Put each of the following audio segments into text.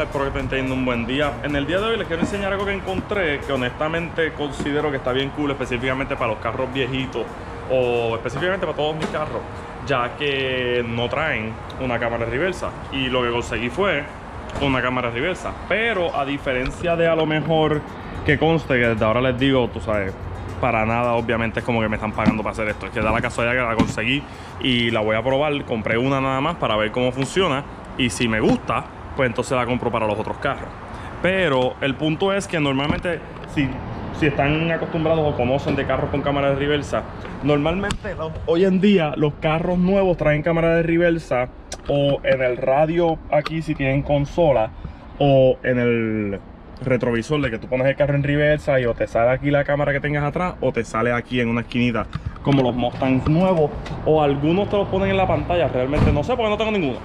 Espero que estén teniendo un buen día. En el día de hoy les quiero enseñar algo que encontré que honestamente considero que está bien cool, específicamente para los carros viejitos o específicamente para todos mis carros, ya que no traen una cámara de reversa. Y lo que conseguí fue una cámara de reversa. Pero a diferencia de a lo mejor que conste, que desde ahora les digo, tú sabes, para nada obviamente es como que me están pagando para hacer esto. Es que da la casualidad que la conseguí y la voy a probar. Compré una nada más para ver cómo funciona. Y si me gusta, pues entonces la compro para los otros carros. Pero el punto es que normalmente si están acostumbrados o conocen de carros con cámara de reversa, normalmente hoy en día los carros nuevos traen cámara de reversa o en el radio aquí si tienen consola, o en el retrovisor de que tú pones el carro en reversa y o te sale aquí la cámara que tengas atrás o te sale aquí en una esquinita como los Mustangs nuevos, o algunos te los ponen en la pantalla. Realmente no sé porque no tengo ninguno.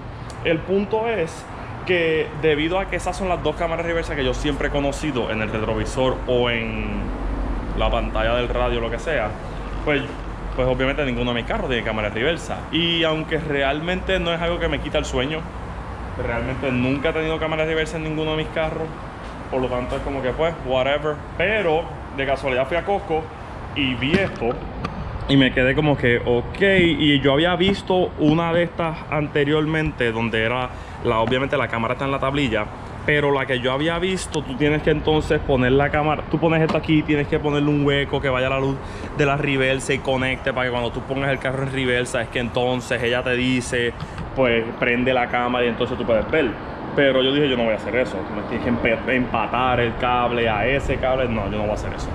El punto es que debido a que esas son las dos cámaras reversa que yo siempre he conocido en el retrovisor o en la pantalla del radio, lo que sea, pues obviamente ninguno de mis carros tiene cámara reversa. Y aunque realmente no es algo que me quita el sueño, realmente nunca he tenido cámara reversa en ninguno de mis carros, por lo tanto es como que pues whatever. Pero de casualidad fui a Costco y vi esto y me quedé como que ok. Y yo había visto una de estas anteriormente donde era obviamente la cámara está en la tablilla, pero la que yo había visto, tú tienes que entonces poner la cámara, tú pones esto aquí, tienes que ponerle un hueco que vaya a la luz de la reversa y conecte para que cuando tú pongas el carro en reversa es que entonces ella te dice, pues prende la cámara y entonces tú puedes ver. Pero yo dije, yo no voy a hacer eso, tú me tienes que empatar el cable a ese cable. No, yo no voy a hacer eso.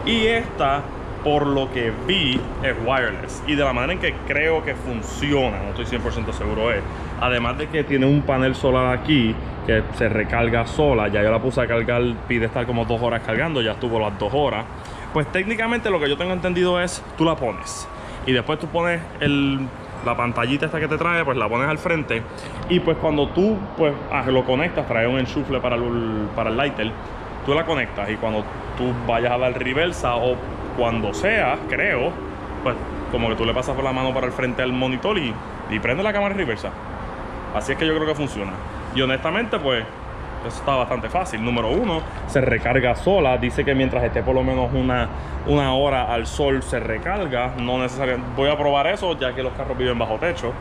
Y esta, por lo que vi, es wireless. Y de la manera en que creo que funciona, no estoy 100% seguro es, además de que tiene un panel solar aquí que se recarga sola. Ya yo la puse a cargar, pide estar como 2 horas cargando, ya estuvo las 2 horas. Pues técnicamente lo que yo tengo entendido es, tú la pones y después tú pones la pantallita esta que te trae, pues la pones al frente. Y pues cuando tú pues lo conectas, trae un enchufle para el lighter, tú la conectas y cuando tú vayas a dar reversa o cuando sea, creo, pues como que tú le pasas por la mano para el frente al monitor y prende la cámara reversa. Así es que yo creo que funciona. Y honestamente pues eso está bastante fácil. Número 1, se recarga sola. Dice que mientras esté por lo menos una hora al sol se recarga. No necesariamente, voy a probar eso ya que los carros viven bajo techo.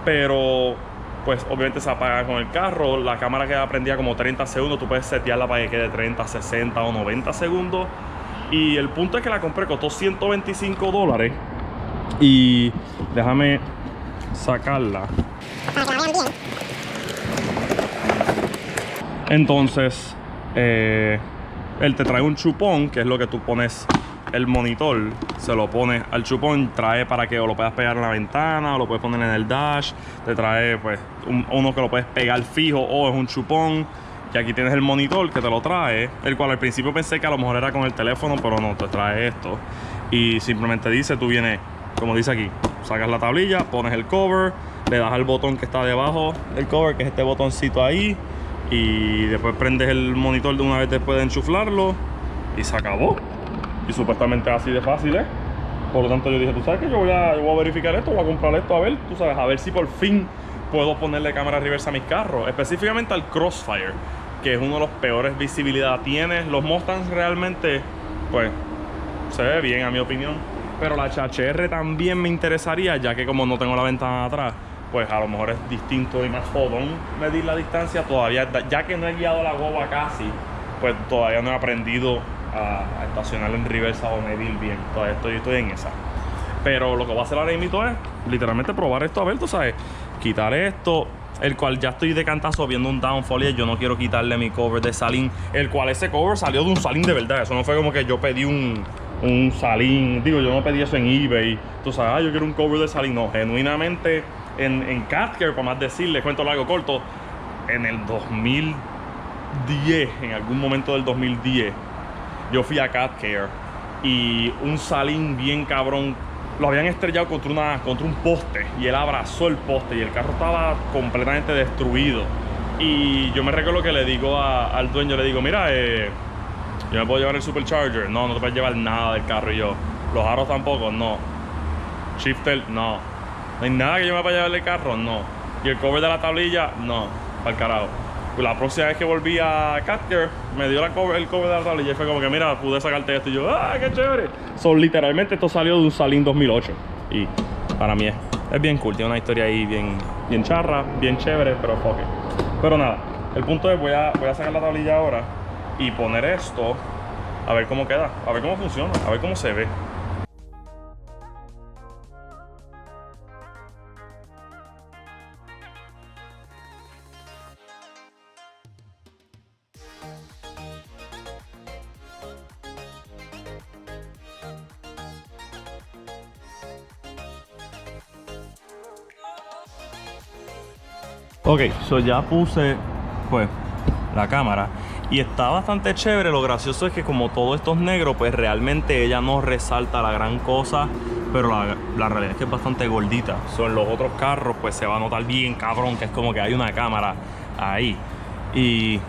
Pero pues obviamente se apaga con el carro. La cámara queda prendida como 30 segundos. Tú puedes setearla para que quede 30, 60 o 90 segundos. Y el punto es que la compré, costó $125. Y déjame sacarla. Entonces él te trae un chupón, que es lo que tú pones el monitor, se lo pones al chupón, trae para que o lo puedas pegar en la ventana o lo puedes poner en el dash. Te trae pues uno que lo puedes pegar fijo o es un chupón. Y aquí tienes el monitor que te lo trae, el cual al principio pensé que a lo mejor era con el teléfono, pero no, te trae esto. Y simplemente dice, tú vienes, como dice aquí, sacas la tablilla, pones el cover, le das al botón que está debajo del cover, que es este botoncito ahí, y después prendes el monitor de una vez después de enchuflarlo y se acabó. Y supuestamente así de fácil, ¿eh? Por lo tanto yo dije, tú sabes que yo voy a verificar esto, voy a comprar esto, a ver, tú sabes, a ver si por fin puedo ponerle cámara reversa a mis carros, específicamente al Crossfire, que es uno de los peores visibilidad tiene. Los Mustangs realmente pues se ve bien a mi opinión, pero la HHR también me interesaría, ya que como no tengo la ventana de atrás, pues a lo mejor es distinto y más jodón medir la distancia todavía, ya que no he guiado la guagua casi, pues todavía no he aprendido a estacionar en reversa o medir bien. Todavía estoy en esa. Pero lo que voy a hacer ahora mismo es literalmente probar esto, a ver, tú sabes, quitar esto, el cual ya estoy de cantazo viendo un downfall y yo no quiero quitarle mi cover de Salín, el cual ese cover salió de un Salín de verdad. Eso no fue como que yo pedí un Salín, digo, yo no pedí eso en eBay, tú sabes, yo quiero un cover de Salín. No, genuinamente en Cat Care, para más decirles, cuento largo corto, en el 2010, en algún momento del 2010, yo fui a Cat Care y un Salín bien cabrón lo habían estrellado contra un poste y él abrazó el poste y el carro estaba completamente destruido. Y yo me recuerdo que le digo al dueño, le digo, mira, yo me puedo llevar el Supercharger. No, no te puedes llevar nada del carro. Y yo, los aros tampoco, no. Shifter, no. No hay nada que yo me pueda llevar del carro, no. Y el cover de la tablilla, no, para el carajo. la próxima vez que volví a Catcare, me dio el cover de la tablilla y fue como que, mira, pude sacarte esto. Y yo, ¡ah, qué chévere! Literalmente esto salió de un Saleen 2008. Y para mí es bien cool. Tiene una historia ahí bien charra, bien chévere, pero fuck it. Pero nada, el punto es, voy a sacar la tablilla ahora y poner esto, a ver cómo queda, a ver cómo funciona, a ver cómo se ve. Ok, ya puse pues la cámara y está bastante chévere. Lo gracioso es que como todo esto es negro, pues realmente ella no resalta la gran cosa, pero la realidad es que es bastante gordita. En los otros carros pues se va a notar bien cabrón que es como que hay una cámara ahí. Y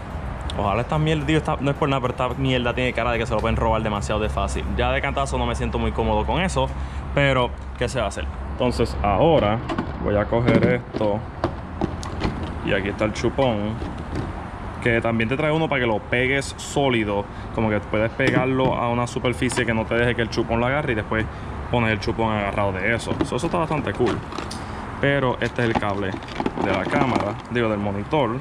ojalá esta mierda, digo, no es por nada, pero esta mierda tiene cara de que se lo pueden robar demasiado de fácil. Ya de cantazo no me siento muy cómodo con eso, pero ¿qué se va a hacer? Entonces ahora voy a coger esto. Y aquí está el chupón, que también te trae uno para que lo pegues sólido, como que puedes pegarlo a una superficie que no te deje que el chupón lo agarre y después pones el chupón agarrado de eso. Eso está bastante cool. Pero este es el cable de la cámara, digo, del monitor.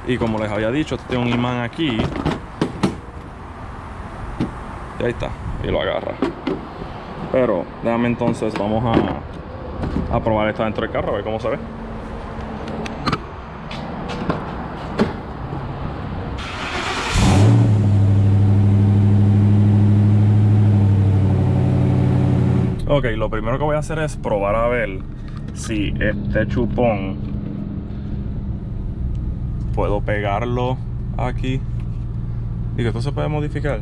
Y como les había dicho, este tiene un imán aquí. Y ahí está, y lo agarra. Pero déjame entonces, vamos a probar esto dentro del carro, a ver cómo se ve. Ok, lo primero que voy a hacer es probar a ver si este chupón puedo pegarlo aquí. Digo, ¿esto se puede modificar?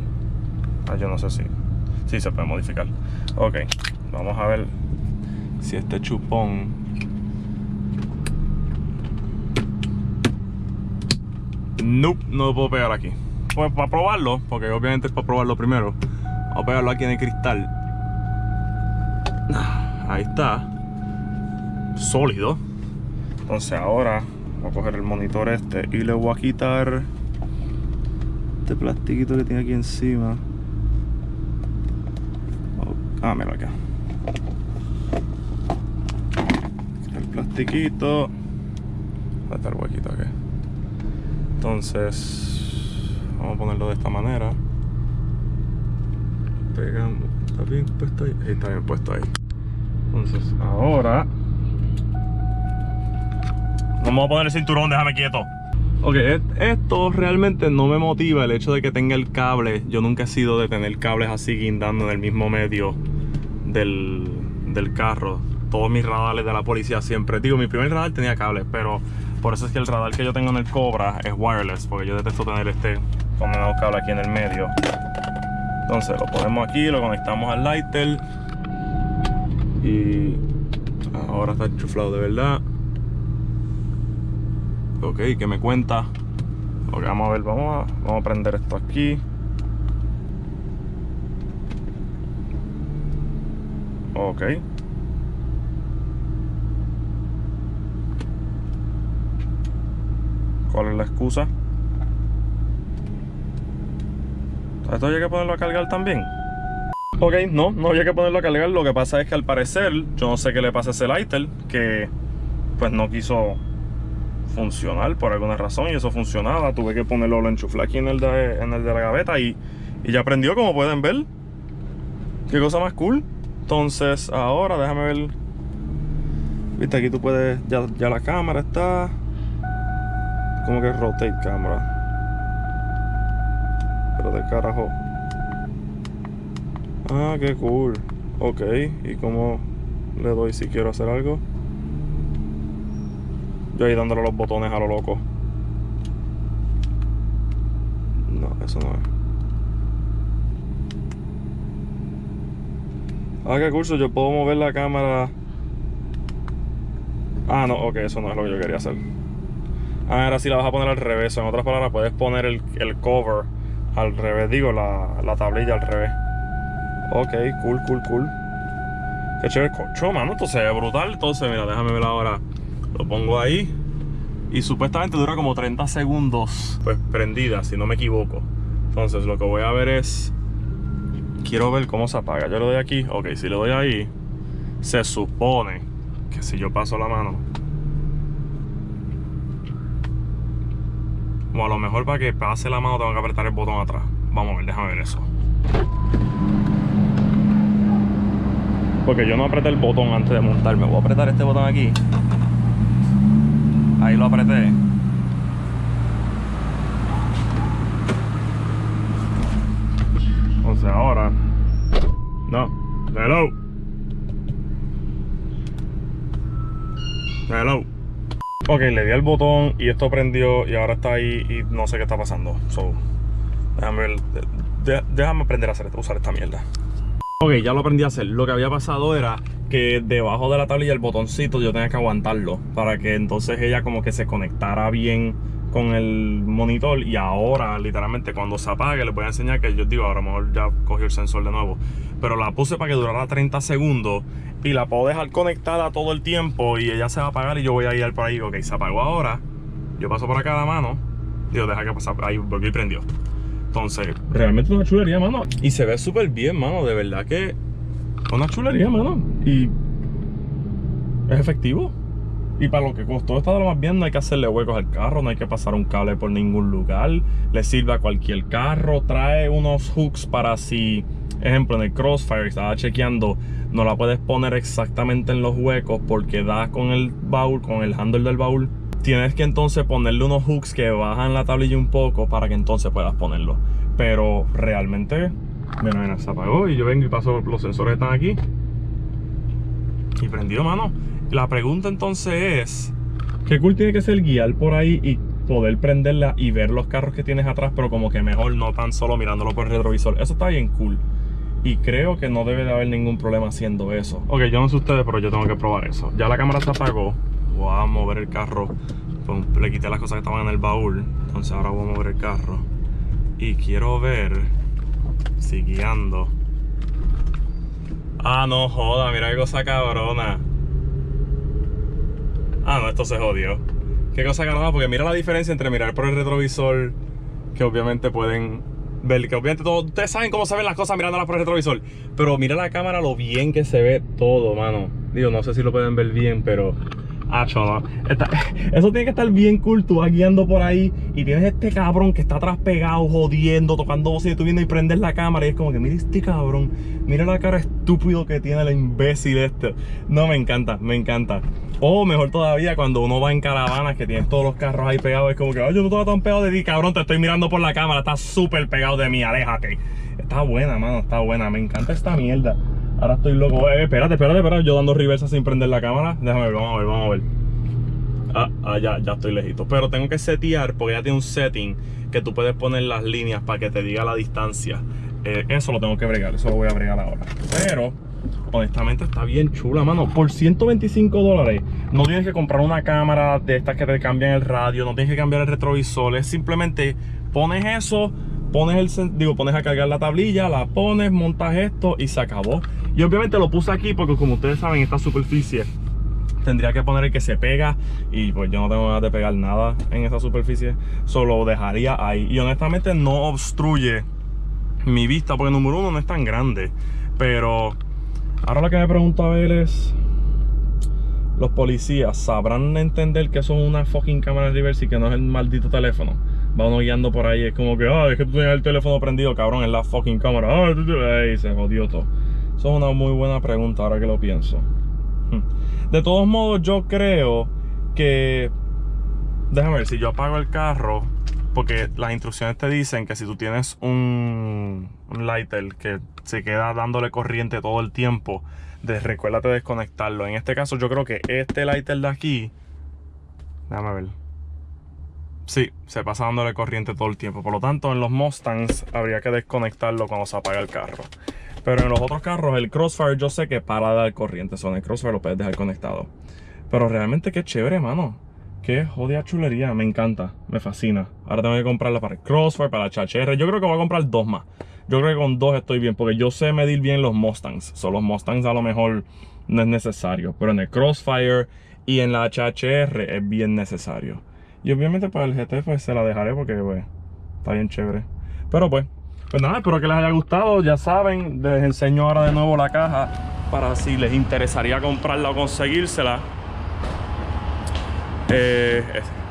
Yo no sé si. Sí, se puede modificar. Ok, vamos a ver si este chupón. Nope, no lo puedo pegar aquí. Pues para probarlo, porque obviamente es para probarlo primero. Vamos a pegarlo aquí en el cristal. Ahí está. Sólido. Entonces ahora voy a coger el monitor este y le voy a quitar este plastiquito que tiene aquí encima. Mira acá. El plastiquito. Va a estar huequito aquí. Entonces vamos a ponerlo de esta manera. Pegamos. ¿Está bien puesto ahí? Está bien puesto ahí. Entonces ahora vamos a poner el cinturón, déjame quieto. Ok, esto realmente no me motiva el hecho de que tenga el cable. Yo nunca he sido de tener cables así guindando en el mismo medio del carro. Todos mis radares de la policía siempre, digo, mi primer radar tenía cables, pero por eso es que el radar que yo tengo en el Cobra es wireless, porque yo detesto tener este condenado cable aquí en el medio. Entonces lo ponemos aquí, lo conectamos al lighter y ahora está enchuflado de verdad. Ok, ¿qué me cuenta? Ok, vamos a ver, vamos a prender esto aquí. Ok. ¿Cuál es la excusa? ¿Esto había que ponerlo a cargar también? Ok, no había que ponerlo a cargar. Lo que pasa es que al parecer, yo no sé qué le pasa a ese lighter, que pues no quiso funcionar por alguna razón, y eso funcionaba. Tuve que ponerlo, lo enchuflé aquí en el de la gaveta y ya prendió, como pueden ver. Qué cosa más cool. Entonces ahora déjame ver. Viste, aquí tú puedes, ya la cámara está como que rotate cámara. Pero de carajo. Ah, qué cool. Ok, ¿y cómo le doy si quiero hacer algo? Yo ahí dándole los botones a lo loco. No, eso no es. Ah, qué curso, yo puedo mover la cámara. Ah, no, ok, eso no es lo que yo quería hacer. Ah, ahora sí la vas a poner al revés. En otras palabras, puedes poner el cover al revés, digo, la tablilla al revés. Ok, cool. Qué chévere, cocho, mano, esto se ve brutal. Entonces, mira, déjame ver ahora. Lo pongo ahí. y supuestamente dura como 30 segundos pues prendida, si no me equivoco. Entonces lo que voy a ver es, quiero ver cómo se apaga. Yo le doy aquí, ok, si le doy ahí, se supone que si yo paso la mano, o a lo mejor para que pase la mano tengo que apretar el botón atrás. Vamos a ver, déjame ver eso. Porque yo no apreté el botón antes de montarme. Voy a apretar este botón aquí. Ahí lo apreté. Entonces ahora... No. Hello. Hello. Ok, le di al botón y esto prendió y ahora está ahí y no sé qué está pasando. So, déjame aprender a usar esta mierda. Ok, ya lo aprendí a hacer. Lo que había pasado era que debajo de la tablilla el botoncito yo tenía que aguantarlo para que entonces ella como que se conectara bien con el monitor. Y ahora literalmente cuando se apague les voy a enseñar que yo digo, a lo mejor ya cogió el sensor de nuevo, pero la puse para que durara 30 segundos y la puedo dejar conectada todo el tiempo y ella se va a apagar y yo voy a ir por ahí. Ok, se apagó ahora, yo paso por acá a la mano, digo, deja que pase, ahí volvió y prendió. Entonces, realmente es una chulería, mano. Y se ve súper bien, mano. De verdad que es una chulería, mano. Y es efectivo. Y para lo que costó está de lo más bien. No hay que hacerle huecos al carro, no hay que pasar un cable por ningún lugar. Le sirve a cualquier carro. Trae unos hooks para si, ejemplo, en el Crossfire estaba chequeando, no la puedes poner exactamente en los huecos porque da con el baúl, con el handle del baúl. Tienes que entonces ponerle unos hooks que bajan la tablilla un poco para que entonces puedas ponerlo. Pero realmente, mira, se apagó y yo vengo y paso, los sensores están aquí. Y prendió, mano. La pregunta entonces es, ¿qué cool tiene que ser guiar por ahí y poder prenderla y ver los carros que tienes atrás, pero como que mejor no tan solo mirándolo por el retrovisor? Eso está bien cool. Y creo que no debe de haber ningún problema haciendo eso. Ok, yo no sé ustedes, pero yo tengo que probar eso. Ya la cámara se apagó. Voy a mover el carro. Le quité las cosas que estaban en el baúl. Entonces ahora voy a mover el carro. Y quiero ver si guiando. Ah, no joda, mira qué cosa cabrona. Ah, no, esto se jodió. Qué cosa cabrona, porque mira la diferencia entre mirar por el retrovisor, que obviamente pueden ver, que obviamente todos ustedes saben cómo se ven las cosas mirándolas por el retrovisor. Pero mira la cámara lo bien que se ve todo, mano. Digo, no sé si lo pueden ver bien, pero... ¿no? Eso tiene que estar bien cool. Tú vas guiando por ahí y tienes este cabrón que está atrás pegado, jodiendo, tocando voces y tú vienes y prendes la cámara y es como que mira este cabrón, mira la cara estúpido que tiene el imbécil este. No, me encanta, me encanta. O mejor todavía cuando uno va en caravanas que tienes todos los carros ahí pegados, es como que, ay, yo no estaba tan pegado de ti, cabrón, te estoy mirando por la cámara, estás súper pegado de mí, aléjate. Está buena, mano, está buena, me encanta esta mierda. Ahora estoy loco. Espérate, yo dando reversa sin prender la cámara. Déjame ver, vamos a ver. Ya estoy lejito. Pero tengo que setear, porque ya tiene un setting que tú puedes poner las líneas para que te diga la distancia. Eso lo tengo que bregar, eso lo voy a bregar ahora. Pero, honestamente está bien chula, mano. Por $125 no tienes que comprar una cámara de estas que te cambian el radio, no tienes que cambiar el retrovisor. Es simplemente pones eso, pones a cargar la tablilla, la pones, montas esto y se acabó. Y obviamente lo puse aquí porque, como ustedes saben, esta superficie tendría que poner el que se pega y pues yo no tengo ganas de pegar nada en esa superficie, solo dejaría ahí. Y honestamente no obstruye mi vista porque, número uno, no es tan grande. Pero ahora lo que me pregunto a ver es, ¿los policías sabrán entender que son una fucking cámara de reverse y que no es el maldito teléfono? Va uno guiando por ahí, es como que, es que tú tienes el teléfono prendido, cabrón, es la fucking cámara. Ay, se jodió todo. Eso es una muy buena pregunta ahora que lo pienso. De todos modos, yo creo que... Déjame ver, si yo apago el carro, porque las instrucciones te dicen que si tú tienes un lighter que se queda dándole corriente todo el tiempo, recuérdate de desconectarlo. En este caso yo creo que este lighter de aquí, déjame ver, sí, se pasa dándole corriente todo el tiempo. Por lo tanto, en los Mustangs habría que desconectarlo cuando se apaga el carro. Pero en los otros carros, el Crossfire yo sé que para de dar corriente. En el Crossfire lo puedes dejar conectado. Pero realmente qué chévere, mano. Qué jodida chulería. Me encanta, me fascina. Ahora tengo que comprarla para el Crossfire, para la HHR. Yo creo que voy a comprar dos más. Yo creo que con dos estoy bien, porque yo sé medir bien los Mustangs. Los Mustangs a lo mejor no es necesario, pero en el Crossfire y en la HHR es bien necesario. Y obviamente para el GT pues se la dejaré porque pues está bien chévere. Pero pues nada, espero que les haya gustado. Ya saben, les enseño ahora de nuevo la caja para si les interesaría comprarla o conseguírsela.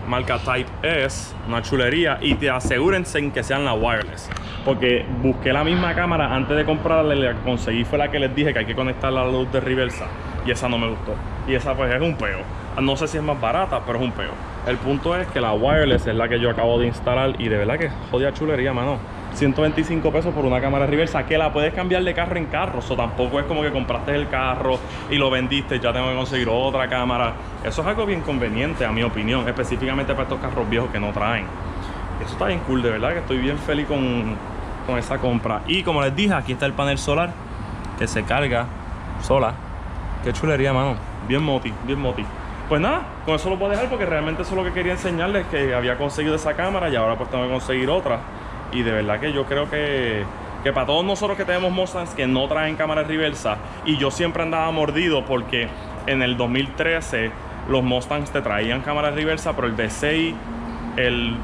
Marca Type S, una chulería, y te asegúrense en que sean las wireless, porque busqué la misma cámara antes de comprarla y la conseguí fue la que les dije que hay que conectarla a la luz de reversa, y esa no me gustó, y esa pues es un peo. No sé si es más barata, pero es un peo. El punto es que la wireless es la que yo acabo de instalar y de verdad que jodida chulería, mano. 125 pesos por una cámara reversa que la puedes cambiar de carro en carro. Eso tampoco es como que compraste el carro y lo vendiste, ya tengo que conseguir otra cámara. Eso es algo bien conveniente, a mi opinión, específicamente para estos carros viejos que no traen. Eso está bien cool, de verdad que estoy bien feliz con esa compra. Y como les dije, aquí está el panel solar que se carga sola. Qué chulería, mano. Bien moti, bien moti. Pues nada, con eso lo voy a dejar porque realmente eso es lo que quería enseñarles, que había conseguido esa cámara y ahora pues tengo que conseguir otra. Y de verdad que yo creo que para todos nosotros que tenemos Mustangs que no traen cámaras reversa, y yo siempre andaba mordido porque en el 2013 los Mustangs te traían cámaras reversa, pero el V6, el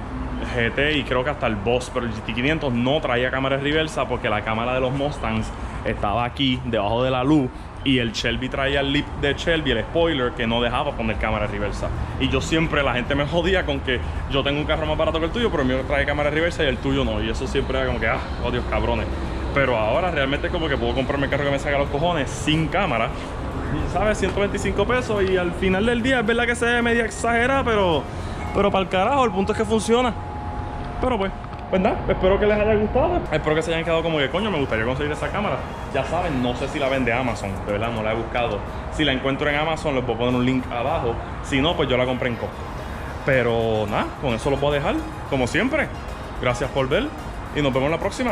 GT y creo que hasta el Boss, pero el GT500 no traía cámaras reversa porque la cámara de los Mustangs estaba aquí debajo de la luz, y el Shelby traía el lip de Shelby, el spoiler, que no dejaba poner cámara reversa. Y yo siempre, la gente me jodía con que yo tengo un carro más barato que el tuyo, pero el mío trae cámara reversa y el tuyo no. Y eso siempre era como que, oh Dios, cabrones. Pero ahora realmente es como que puedo comprarme el carro que me saca los cojones sin cámara, ¿sabes? 125 pesos, y al final del día es verdad que se ve media exagerada, pero para el carajo, el punto es que funciona. Pero pues nada, espero que les haya gustado. Espero que se hayan quedado como que, coño, me gustaría conseguir esa cámara. Ya saben, no sé si la vende Amazon, de verdad no la he buscado. Si la encuentro en Amazon, les voy a poner un link abajo. Si no, pues yo la compré en Costco. Pero nada, con eso lo puedo dejar, como siempre. Gracias por ver y nos vemos la próxima.